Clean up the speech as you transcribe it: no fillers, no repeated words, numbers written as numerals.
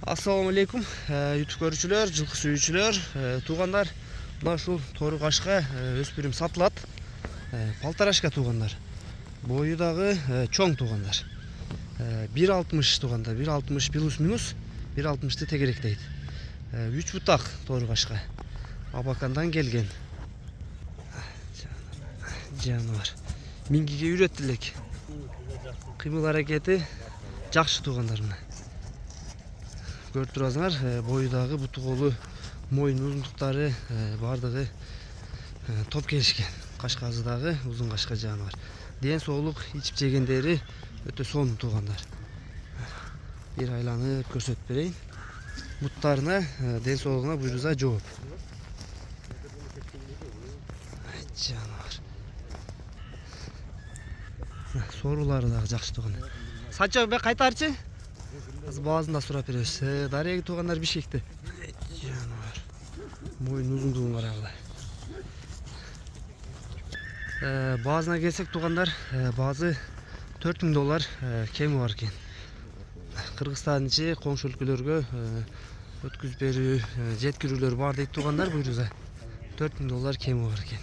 Assalamu alaikum. YouTube көрүүчүлөр, жылкы сүйүүчүлөр, туугандар. Мына ушул тору кашка өспүрүм сатылат. Полторашка туугандар. Бою дагы чоң туугандар. 1.60 туугандар, 1.60 плюс-минус 1.60-ты тегеректейт. 3 бутак тору кашка. Абакандан келген. Жаныбар. Мингиге үйрөттүлек. Кыймыл аракети жакшы туугандар мына. Көрүп турасыңар, бойдагы буту колу, моюн узундуктары бардыгы топ келишкен. Кашкасы дагы узун кашка жаныбар. Ден соолук, ичип жегендери өтө сонун туугандар. Бир айланып көрсөтүп берейин. Буттарына, ден соолугуна буйруза жооп. Жаныбар. Сорулары дагы жакшы туугандар. Сача бе кайтарчы? Баазында сурап беребиз. Дареги туугандар бишекти. Жаныбар. Моюн узундугун карагыла. Баазына келсек туугандар, баазы $4000 кеми бар экен. Кыргызстан ичи коңшу өлкөлөргө өткүзүп берүү, жеткирүүлөр бар дейт туугандар буйруза. $4000 кеми бар экен.